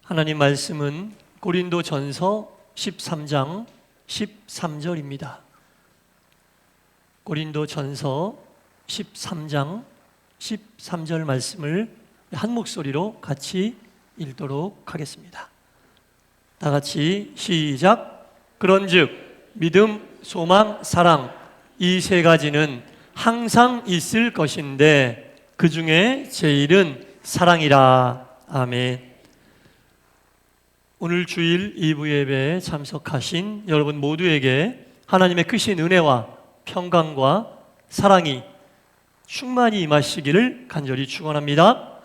하나님 말씀은 고린도전서 13장 13절입니다. 고린도전서 13장 13절 말씀을 한 목소리로 같이 읽도록 하겠습니다. 다 같이 시작. 그런즉 믿음, 소망, 사랑 이 세 가지는 항상 있을 것인데 그 중에 제일은 사랑이라. 아멘. 오늘 주일 2부 예배에 참석하신 여러분 모두에게 하나님의 크신 은혜와 평강과 사랑이 충만히 임하시기를 간절히 축원합니다.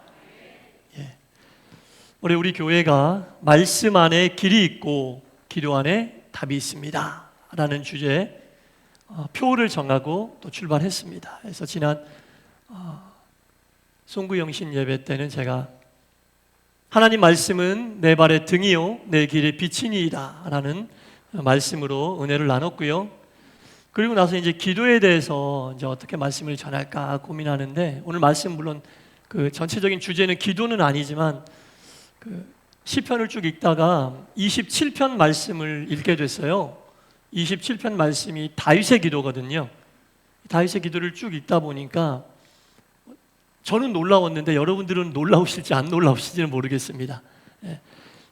올해 우리 교회가 말씀 안에 길이 있고 기도 안에 답이 있습니다 라는 주제에 표를 정하고 또 출발했습니다. 그래서 지난 송구영신 예배 때는 제가 하나님 말씀은 내 발의 등이요 내 길의 빛이니이다 라는 말씀으로 은혜를 나눴고요. 그리고 나서 이제 기도에 대해서 이제 어떻게 말씀을 전할까 고민하는데, 오늘 말씀 물론 그 전체적인 주제는 기도는 아니지만 그 시편을 쭉 읽다가 27편 말씀을 읽게 됐어요. 27편 말씀이 다윗의 기도거든요. 다윗의 기도를 쭉 읽다 보니까 저는 놀라웠는데 여러분들은 놀라우실지 안 놀라우실지는 모르겠습니다.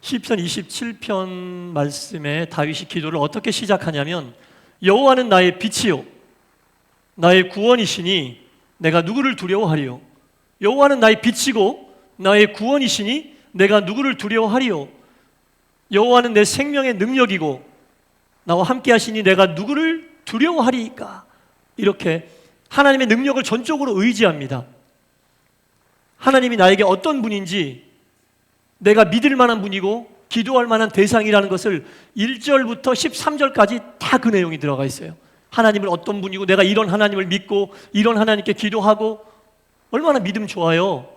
시편 27편 말씀에 다윗이 기도를 어떻게 시작하냐면, 여호와는 나의 빛이요 나의 구원이시니 내가 누구를 두려워하리요. 여호와는 나의 빛이고 나의 구원이시니 내가 누구를 두려워하리요. 여호와는 내 생명의 능력이고 나와 함께 하시니 내가 누구를 두려워하리이까. 이렇게 하나님의 능력을 전적으로 의지합니다. 하나님이 나에게 어떤 분인지, 내가 믿을 만한 분이고 기도할 만한 대상이라는 것을 1절부터 13절까지 다 그 내용이 들어가 있어요. 하나님을 어떤 분이고 내가 이런 하나님을 믿고 이런 하나님께 기도하고, 얼마나 믿음 좋아요.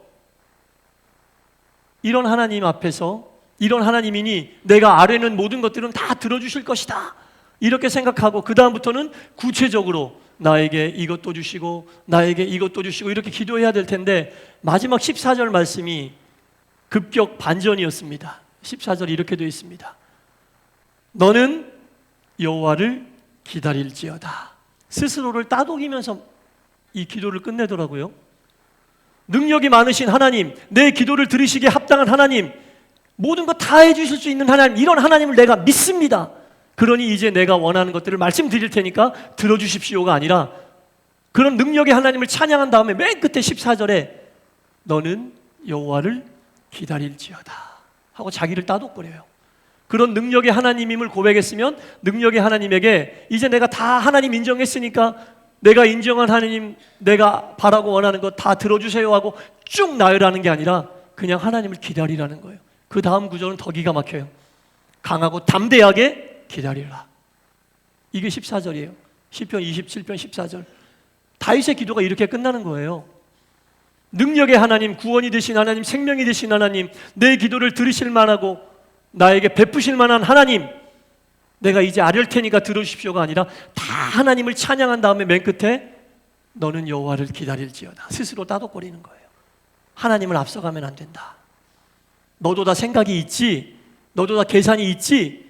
이런 하나님 앞에서, 이런 하나님이니 내가 아뢰는 모든 것들은 다 들어주실 것이다 이렇게 생각하고, 그 다음부터는 구체적으로 나에게 이것도 주시고 나에게 이것도 주시고 이렇게 기도해야 될 텐데, 마지막 14절 말씀이 급격 반전이었습니다. 14절 이렇게 되어 있습니다. 너는 여호와를 기다릴지어다. 스스로를 따독이면서 이 기도를 끝내더라고요. 능력이 많으신 하나님, 내 기도를 들으시기에 합당한 하나님, 모든 거 다 해주실 수 있는 하나님, 이런 하나님을 내가 믿습니다. 그러니 이제 내가 원하는 것들을 말씀드릴 테니까 들어주십시오가 아니라, 그런 능력의 하나님을 찬양한 다음에 맨 끝에 14절에 너는 여호와를 기다릴지어다 하고 자기를 따독거려요. 그런 능력의 하나님임을 고백했으면 능력의 하나님에게 이제 내가 다 하나님 인정했으니까 내가 인정한 하나님, 내가 바라고 원하는 것 다 들어주세요 하고 쭉 나열하는 게 아니라 그냥 하나님을 기다리라는 거예요. 그 다음 구절은 더 기가 막혀요. 강하고 담대하게 기다리라. 이게 14절이에요. 시편 27편 14절. 다윗의 기도가 이렇게 끝나는 거예요. 능력의 하나님, 구원이 되신 하나님, 생명이 되신 하나님, 내 기도를 들으실 만하고 나에게 베푸실 만한 하나님, 내가 이제 아뢰 테니까 들어주십시오가 아니라 다 하나님을 찬양한 다음에 맨 끝에 너는 여호와를 기다릴지어다. 스스로 따독거리는 거예요. 하나님을 앞서가면 안 된다. 너도 다 생각이 있지, 너도 다 계산이 있지,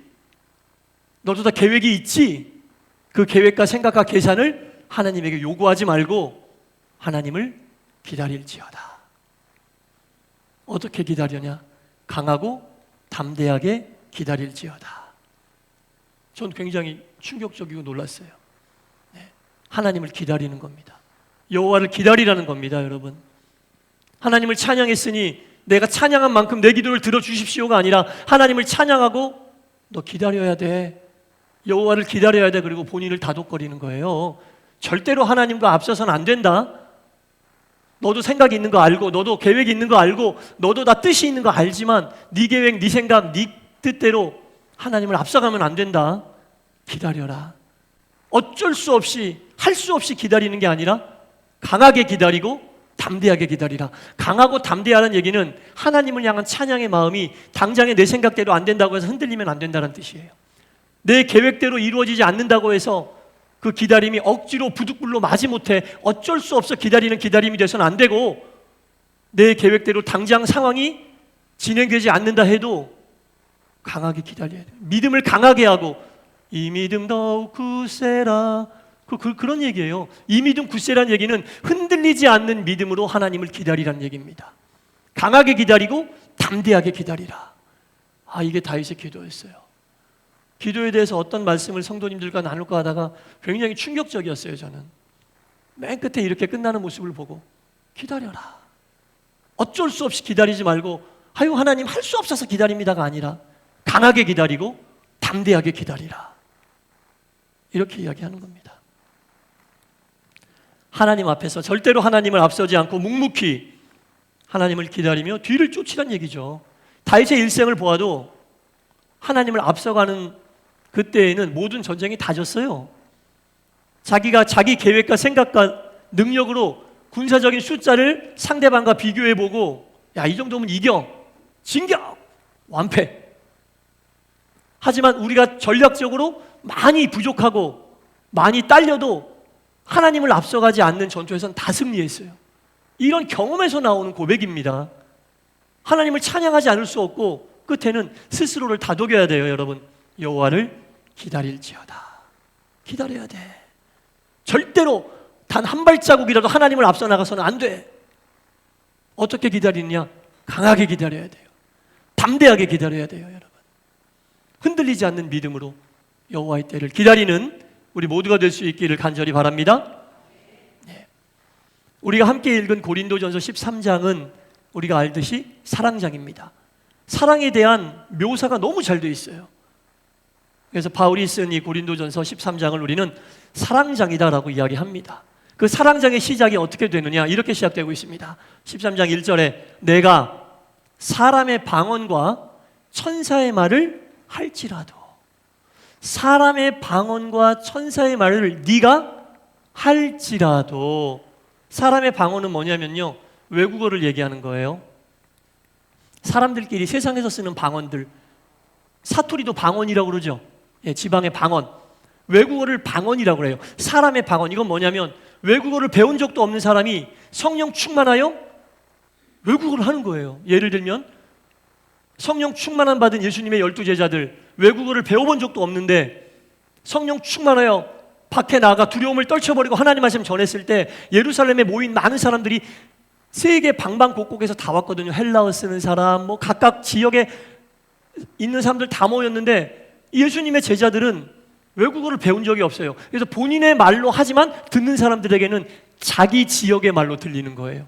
너도 다 계획이 있지. 그 계획과 생각과 계산을 하나님에게 요구하지 말고 하나님을 기다릴지어다. 어떻게 기다려냐? 강하고 담대하게 기다릴지어다. 전 굉장히 충격적이고 놀랐어요. 하나님을 기다리는 겁니다. 여호와를 기다리라는 겁니다, 여러분. 하나님을 찬양했으니 내가 찬양한 만큼 내 기도를 들어주십시오가 아니라 하나님을 찬양하고 너 기다려야 돼. 여호와를 기다려야 돼. 그리고 본인을 다독거리는 거예요. 절대로 하나님과 앞서서는 안 된다. 너도 생각이 있는 거 알고, 너도 계획이 있는 거 알고, 너도 다 뜻이 있는 거 알지만 네 계획, 네 생각, 네 뜻대로 하나님을 앞서가면 안 된다. 기다려라. 어쩔 수 없이, 할 수 없이 기다리는 게 아니라 강하게 기다리고 담대하게 기다리라. 강하고 담대하는 얘기는 하나님을 향한 찬양의 마음이 당장에 내 생각대로 안 된다고 해서 흔들리면 안 된다는 뜻이에요. 내 계획대로 이루어지지 않는다고 해서 그 기다림이 억지로 부득불로 마지못해 어쩔 수 없어 기다리는 기다림이 돼서는 안 되고, 내 계획대로 당장 상황이 진행되지 않는다 해도 강하게 기다려야 돼요. 믿음을 강하게 하고 이 믿음 더욱 굳세라. 그런 얘기예요. 이 믿음 굳세라는 얘기는 흔들리지 않는 믿음으로 하나님을 기다리라는 얘기입니다. 강하게 기다리고 담대하게 기다리라. 이게 다윗의 기도였어요. 기도에 대해서 어떤 말씀을 성도님들과 나눌까 하다가 굉장히 충격적이었어요. 저는 맨 끝에 이렇게 끝나는 모습을 보고 기다려라. 어쩔 수 없이 기다리지 말고 하나님 할 수 없어서 기다립니다가 아니라 강하게 기다리고 담대하게 기다리라. 이렇게 이야기하는 겁니다. 하나님 앞에서 절대로 하나님을 앞서지 않고 묵묵히 하나님을 기다리며 뒤를 쫓으란 얘기죠. 다윗의 일생을 보아도 하나님을 앞서가는 그때에는 모든 전쟁이 다 졌어요. 자기가 자기 계획과 생각과 능력으로 군사적인 숫자를 상대방과 비교해보고 이 정도면 이겨, 진격, 완패. 하지만 우리가 전략적으로 많이 부족하고 많이 딸려도 하나님을 앞서가지 않는 전투에서는 다 승리했어요. 이런 경험에서 나오는 고백입니다. 하나님을 찬양하지 않을 수 없고 끝에는 스스로를 다독여야 돼요. 여러분, 여호와를 기다릴지어다. 기다려야 돼. 절대로 단 한 발자국이라도 하나님을 앞서 나가서는 안 돼. 어떻게 기다리느냐? 강하게 기다려야 돼요. 담대하게 기다려야 돼요. 여러분, 흔들리지 않는 믿음으로 여호와의 때를 기다리는 우리 모두가 될 수 있기를 간절히 바랍니다. 네. 우리가 함께 읽은 고린도전서 13장은 우리가 알듯이 사랑장입니다. 사랑에 대한 묘사가 너무 잘 되어 있어요. 그래서 바울이 쓴 이 고린도전서 13장을 우리는 사랑장이다라고 이야기합니다. 그 사랑장의 시작이 어떻게 되느냐? 이렇게 시작되고 있습니다. 13장 1절에 내가 사람의 방언과 천사의 말을 할지라도, 사람의 방언과 천사의 말을 네가 할지라도. 사람의 방언은 뭐냐면요, 외국어를 얘기하는 거예요. 사람들끼리 세상에서 쓰는 방언들, 사투리도 방언이라고 그러죠. 지방의 방언, 외국어를 방언이라고 해요. 사람의 방언, 이건 뭐냐면 외국어를 배운 적도 없는 사람이 성령 충만하여 외국어를 하는 거예요. 예를 들면 성령 충만함 받은 예수님의 12제자들, 외국어를 배워본 적도 없는데 성령 충만하여 밖에 나가 두려움을 떨쳐버리고 하나님 말씀 전했을 때 예루살렘에 모인 많은 사람들이 세계 방방곡곡에서 다 왔거든요. 헬라어 쓰는 사람, 각각 지역에 있는 사람들 다 모였는데 예수님의 제자들은 외국어를 배운 적이 없어요. 그래서 본인의 말로 하지만 듣는 사람들에게는 자기 지역의 말로 들리는 거예요.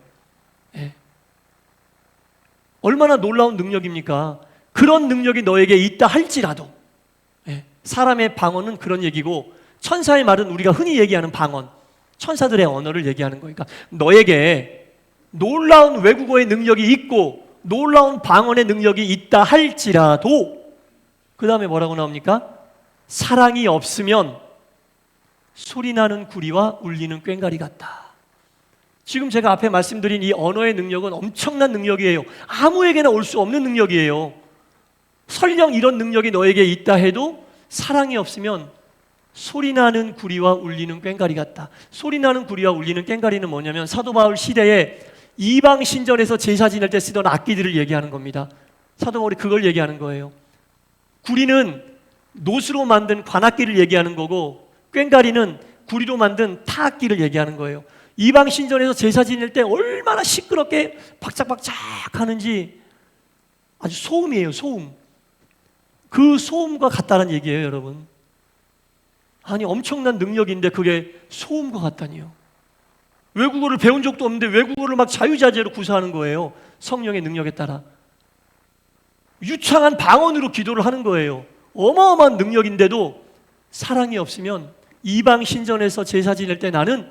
얼마나 놀라운 능력입니까? 그런 능력이 너에게 있다 할지라도. 사람의 방언은 그런 얘기고, 천사의 말은 우리가 흔히 얘기하는 방언, 천사들의 언어를 얘기하는 거니까 너에게 놀라운 외국어의 능력이 있고 놀라운 방언의 능력이 있다 할지라도, 그 다음에 뭐라고 나옵니까? 사랑이 없으면 소리나는 구리와 울리는 꽹과리 같다. 지금 제가 앞에 말씀드린 이 언어의 능력은 엄청난 능력이에요. 아무에게나 올 수 없는 능력이에요. 설령 이런 능력이 너에게 있다 해도 사랑이 없으면 소리나는 구리와 울리는 꽹과리 같다. 소리나는 구리와 울리는 꽹과리는 뭐냐면 사도 바울 시대에 이방 신전에서 제사 지낼 때 쓰던 악기들을 얘기하는 겁니다. 사도 바울이 그걸 얘기하는 거예요. 구리는 노수로 만든 관악기를 얘기하는 거고, 꽹과리는 구리로 만든 타악기를 얘기하는 거예요. 이방 신전에서 제사 지낼 때 얼마나 시끄럽게 박작박작 하는지 아주 소음이에요. 소음. 그 소음과 같다는 얘기예요. 여러분, 아니 엄청난 능력인데 그게 소음과 같다니요. 외국어를 배운 적도 없는데 외국어를 막 자유자재로 구사하는 거예요. 성령의 능력에 따라 유창한 방언으로 기도를 하는 거예요. 어마어마한 능력인데도 사랑이 없으면 이방 신전에서 제사 지낼 때 나는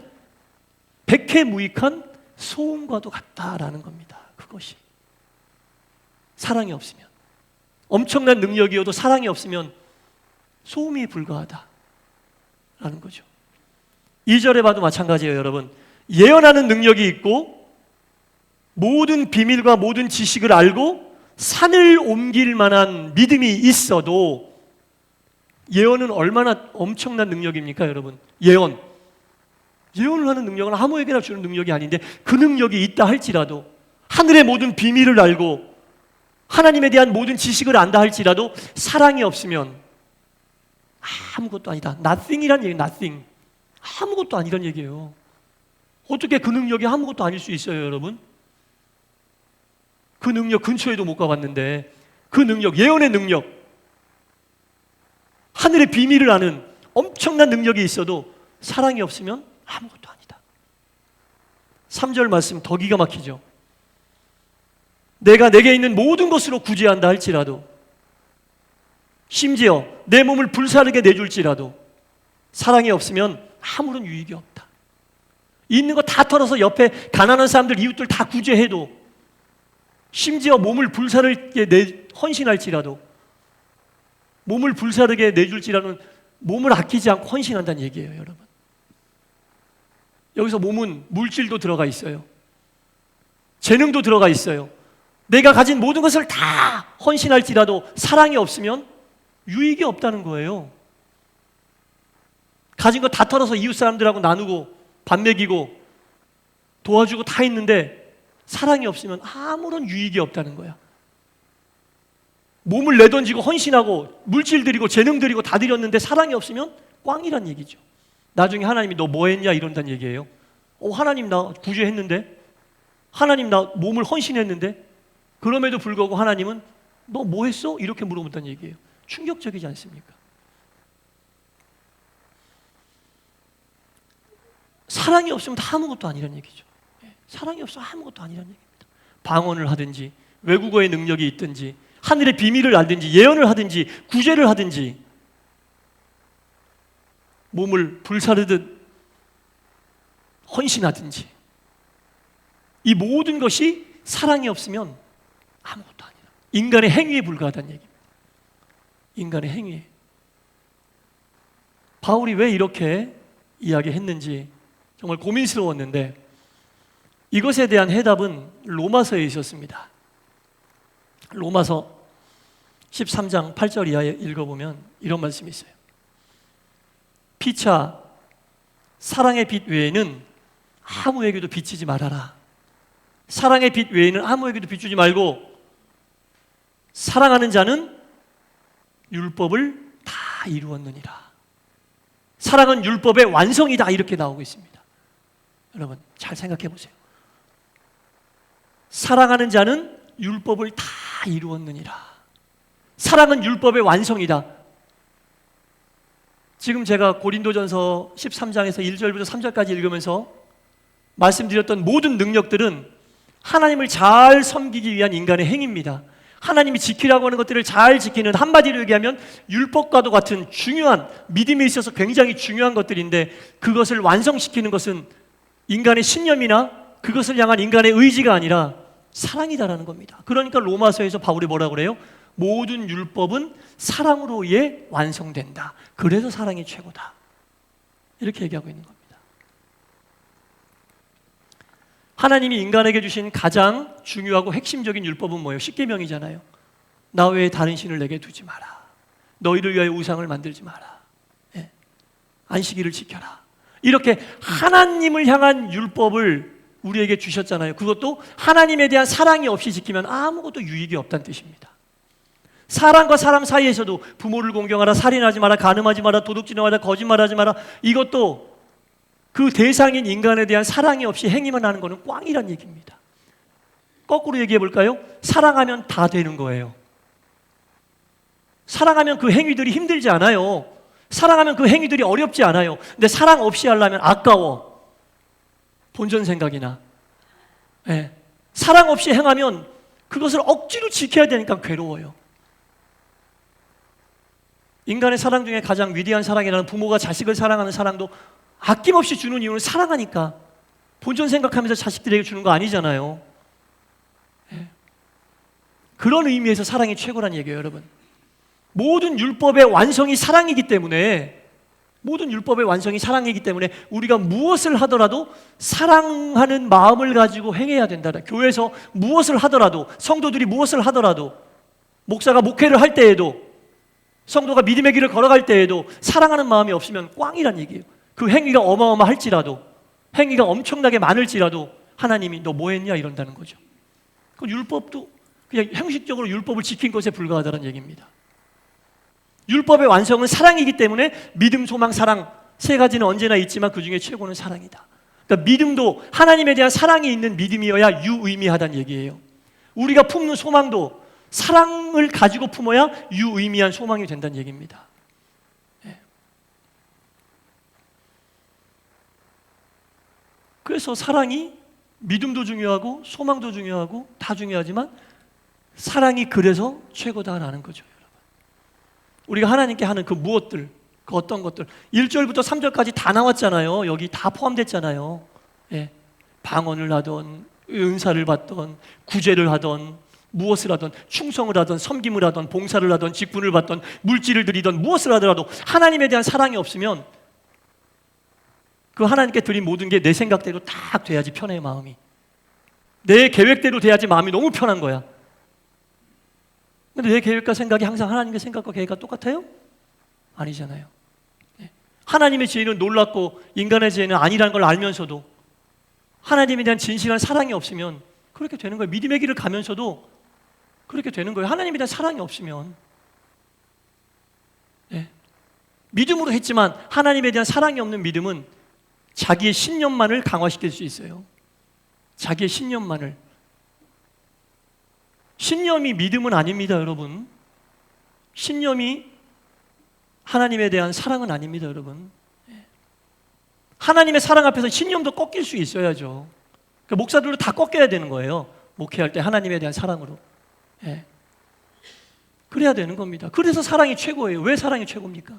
백해무익한 소음과도 같다라는 겁니다. 그것이 사랑이 없으면, 엄청난 능력이어도 사랑이 없으면 소음이 불과하다라는 거죠. 2절에 봐도 마찬가지예요. 여러분, 예언하는 능력이 있고 모든 비밀과 모든 지식을 알고 산을 옮길 만한 믿음이 있어도, 예언은 얼마나 엄청난 능력입니까? 여러분, 예언을 하는 능력은 아무에게나 주는 능력이 아닌데 그 능력이 있다 할지라도, 하늘의 모든 비밀을 알고 하나님에 대한 모든 지식을 안다 할지라도 사랑이 없으면 아무것도 아니다. nothing이란 얘기예요. nothing. 아무것도 아니란 얘기예요. 어떻게 그 능력이 아무것도 아닐 수 있어요, 여러분? 그 능력 근처에도 못 가봤는데, 그 능력, 예언의 능력, 하늘의 비밀을 아는 엄청난 능력이 있어도 사랑이 없으면 아무것도 아니다. 3절 말씀 더 기가 막히죠. 내가 내게 있는 모든 것으로 구제한다 할지라도, 심지어 내 몸을 불사르게 내줄지라도 사랑이 없으면 아무런 유익이 없다. 있는 거 다 털어서 옆에 가난한 사람들, 이웃들 다 구제해도, 심지어 몸을 불사르게 헌신할지라도, 몸을 불사르게 내줄지라는, 몸을 아끼지 않고 헌신한다는 얘기예요, 여러분. 여기서 몸은 물질도 들어가 있어요. 재능도 들어가 있어요. 내가 가진 모든 것을 다 헌신할지라도 사랑이 없으면 유익이 없다는 거예요. 가진 거 다 털어서 이웃 사람들하고 나누고 밥 먹이고 도와주고 다 했는데 사랑이 없으면 아무런 유익이 없다는 거야. 몸을 내던지고 헌신하고 물질 드리고 재능 드리고 다 드렸는데 사랑이 없으면 꽝이란 얘기죠. 나중에 하나님이 너 뭐 했냐 이런다는 얘기예요. 하나님 나 구제했는데, 하나님 나 몸을 헌신했는데, 그럼에도 불구하고 하나님은 너 뭐 했어? 이렇게 물어본다는 얘기예요. 충격적이지 않습니까? 사랑이 없으면 다 아무것도 아니란 얘기죠. 사랑이 없으면 아무것도 아니란 얘기입니다. 방언을 하든지 외국어의 능력이 있든지 하늘의 비밀을 알든지 예언을 하든지 구제를 하든지 몸을 불사르듯 헌신하든지, 이 모든 것이 사랑이 없으면 아무것도 아니다. 인간의 행위에 불과하다는 얘기입니다. 인간의 행위에. 바울이 왜 이렇게 이야기했는지 정말 고민스러웠는데, 이것에 대한 해답은 로마서에 있었습니다. 로마서 13장 8절 이하에 읽어보면 이런 말씀이 있어요. 피차 사랑의 빛 외에는 아무에게도 비치지 말아라. 사랑의 빛 외에는 아무에게도 비추지 말고 사랑하는 자는 율법을 다 이루었느니라. 사랑은 율법의 완성이다, 이렇게 나오고 있습니다. 여러분 잘 생각해 보세요. 사랑하는 자는 율법을 다 이루었느니라. 사랑은 율법의 완성이다. 지금 제가 고린도전서 13장에서 1절부터 3절까지 읽으면서 말씀드렸던 모든 능력들은 하나님을 잘 섬기기 위한 인간의 행위입니다. 하나님이 지키라고 하는 것들을 잘 지키는, 한마디로 얘기하면 율법과도 같은 중요한, 믿음에 있어서 굉장히 중요한 것들인데, 그것을 완성시키는 것은 인간의 신념이나 그것을 향한 인간의 의지가 아니라 사랑이다라는 겁니다. 그러니까 로마서에서 바울이 뭐라고 그래요? 모든 율법은 사랑으로 의해 완성된다. 그래서 사랑이 최고다. 이렇게 얘기하고 있는 겁니다. 하나님이 인간에게 주신 가장 중요하고 핵심적인 율법은 뭐예요? 십계명이잖아요. 나 외에 다른 신을 내게 두지 마라. 너희를 위하여 우상을 만들지 마라. 안식일을 지켜라. 이렇게 하나님을 향한 율법을 우리에게 주셨잖아요. 그것도 하나님에 대한 사랑이 없이 지키면 아무것도 유익이 없다는 뜻입니다. 사람과 사람 사이에서도 부모를 공경하라, 살인하지 마라, 간음하지 마라, 도둑질하지 마라, 거짓말하지 마라, 이것도 그 대상인 인간에 대한 사랑이 없이 행위만 하는 것은 꽝이란 얘기입니다. 거꾸로 얘기해 볼까요? 사랑하면 다 되는 거예요. 사랑하면 그 행위들이 힘들지 않아요. 사랑하면 그 행위들이 어렵지 않아요. 근데 사랑 없이 하려면 아까워. 본전 생각이나. 사랑 없이 행하면 그것을 억지로 지켜야 되니까 괴로워요. 인간의 사랑 중에 가장 위대한 사랑이라는, 부모가 자식을 사랑하는 사랑도 아낌없이 주는 이유는 사랑하니까. 본전 생각하면서 자식들에게 주는 거 아니잖아요. 그런 의미에서 사랑이 최고란 얘기예요, 여러분. 모든 율법의 완성이 사랑이기 때문에, 모든 율법의 완성이 사랑이기 때문에 우리가 무엇을 하더라도 사랑하는 마음을 가지고 행해야 된다. 교회에서 무엇을 하더라도, 성도들이 무엇을 하더라도, 목사가 목회를 할 때에도, 성도가 믿음의 길을 걸어갈 때에도 사랑하는 마음이 없으면 꽝이란 얘기예요. 그 행위가 어마어마할지라도, 행위가 엄청나게 많을지라도 하나님이 너 뭐 했냐 이런다는 거죠. 그 율법도 그냥 형식적으로 율법을 지킨 것에 불과하다는 얘기입니다. 율법의 완성은 사랑이기 때문에 믿음, 소망, 사랑 세 가지는 언제나 있지만 그 중에 최고는 사랑이다. 그러니까 믿음도 하나님에 대한 사랑이 있는 믿음이어야 유의미하다는 얘기예요. 우리가 품는 소망도 사랑을 가지고 품어야 유의미한 소망이 된다는 얘기입니다. 그래서 사랑이 믿음도 중요하고 소망도 중요하고 다 중요하지만 사랑이 그래서 최고다라는 거죠. 여러분. 우리가 하나님께 하는 그 무엇들, 그 어떤 것들 1절부터 3절까지 다 나왔잖아요. 여기 다 포함됐잖아요. 예. 방언을 하던 은사를 받던 구제를 하던 무엇을 하던 충성을 하던 섬김을 하던 봉사를 하던 직분을 받던 물질을 드리던 무엇을 하더라도 하나님에 대한 사랑이 없으면 그 하나님께 드린 모든 게 내 생각대로 딱 돼야지 편해. 마음이 내 계획대로 돼야지 마음이 너무 편한 거야. 근데 내 계획과 생각이 항상 하나님의 생각과 계획과 똑같아요? 아니잖아요. 하나님의 지혜는 놀랍고 인간의 지혜는 아니라는 걸 알면서도 하나님에 대한 진실한 사랑이 없으면 그렇게 되는 거예요. 믿음의 길을 가면서도 그렇게 되는 거예요. 하나님에 대한 사랑이 없으면. 믿음으로 했지만 하나님에 대한 사랑이 없는 믿음은 자기의 신념만을 강화시킬 수 있어요. 자기의 신념만을. 신념이 믿음은 아닙니다, 여러분. 신념이 하나님에 대한 사랑은 아닙니다, 여러분. 하나님의 사랑 앞에서 신념도 꺾일 수 있어야죠. 그러니까 목사들도 다 꺾여야 되는 거예요. 목회할 때 하나님에 대한 사랑으로. 그래야 되는 겁니다. 그래서 사랑이 최고예요. 왜 사랑이 최고입니까?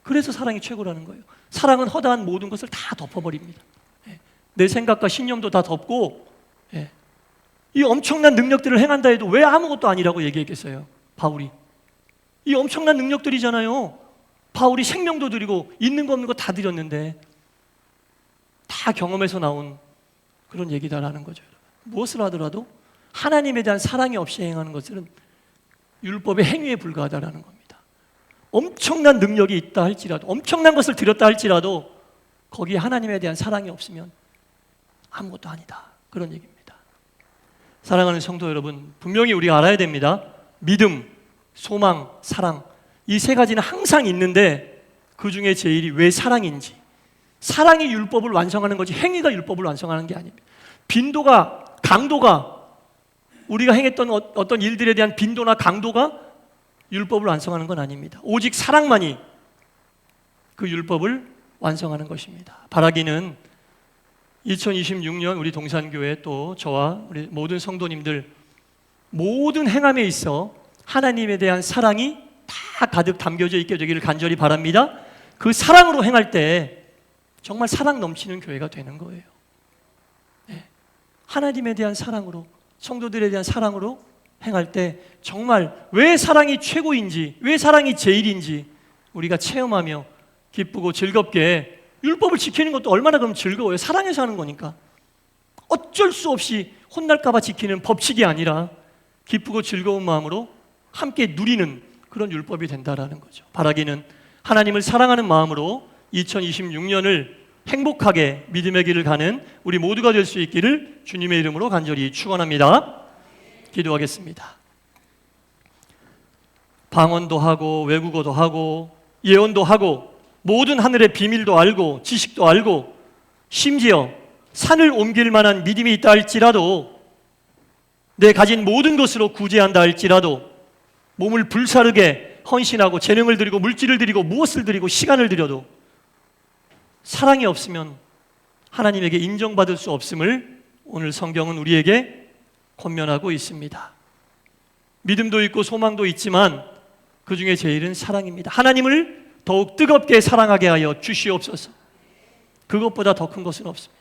그래서 사랑이 최고라는 거예요. 사랑은 허다한 모든 것을 다 덮어버립니다. 내 생각과 신념도 다 덮고 이 엄청난 능력들을 행한다 해도 왜 아무것도 아니라고 얘기했겠어요? 바울이. 이 엄청난 능력들이잖아요. 바울이 생명도 드리고 있는 거 없는 거 다 드렸는데 다 경험에서 나온 그런 얘기다라는 거죠. 무엇을 하더라도 하나님에 대한 사랑이 없이 행하는 것들은 율법의 행위에 불과하다라는 겁니다. 엄청난 능력이 있다 할지라도 엄청난 것을 드렸다 할지라도 거기에 하나님에 대한 사랑이 없으면 아무것도 아니다. 그런 얘기입니다. 사랑하는 성도 여러분, 분명히 우리가 알아야 됩니다. 믿음, 소망, 사랑 이 세 가지는 항상 있는데 그 중에 제일이 왜 사랑인지. 사랑이 율법을 완성하는 거지 행위가 율법을 완성하는 게 아닙니다. 빈도가, 강도가 우리가 행했던 어떤 일들에 대한 빈도나 강도가 율법을 완성하는 건 아닙니다. 오직 사랑만이 그 율법을 완성하는 것입니다. 바라기는 2026년 우리 동산교회 또 저와 우리 모든 성도님들 모든 행함에 있어 하나님에 대한 사랑이 다 가득 담겨져 있게 되기를 간절히 바랍니다. 그 사랑으로 행할 때 정말 사랑 넘치는 교회가 되는 거예요. 하나님에 대한 사랑으로, 성도들에 대한 사랑으로 행할 때 정말 왜 사랑이 최고인지, 왜 사랑이 제일인지 우리가 체험하며 기쁘고 즐겁게 율법을 지키는 것도 얼마나 그럼 즐거워요. 사랑해서 하는 거니까. 어쩔 수 없이 혼날까 봐 지키는 법칙이 아니라 기쁘고 즐거운 마음으로 함께 누리는 그런 율법이 된다라는 거죠. 바라기는 하나님을 사랑하는 마음으로 2026년을 행복하게 믿음의 길을 가는 우리 모두가 될 수 있기를 주님의 이름으로 간절히 축원합니다. 기도하겠습니다. 방언도 하고 외국어도 하고 예언도 하고 모든 하늘의 비밀도 알고 지식도 알고 심지어 산을 옮길 만한 믿음이 있다 할지라도 내 가진 모든 것으로 구제한다 할지라도 몸을 불사르게 헌신하고 재능을 드리고 물질을 드리고 무엇을 드리고 시간을 드려도 사랑이 없으면 하나님에게 인정받을 수 없음을 오늘 성경은 우리에게 권면하고 있습니다. 믿음도 있고 소망도 있지만 그 중에 제일은 사랑입니다. 하나님을 더욱 뜨겁게 사랑하게 하여 주시옵소서. 그것보다 더 큰 것은 없습니다.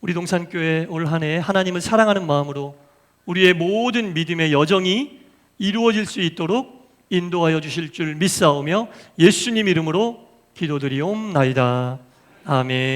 우리 동산교회 올 한 해 하나님을 사랑하는 마음으로 우리의 모든 믿음의 여정이 이루어질 수 있도록 인도하여 주실 줄 믿사오며 예수님 이름으로 기도드리옵나이다. 아멘.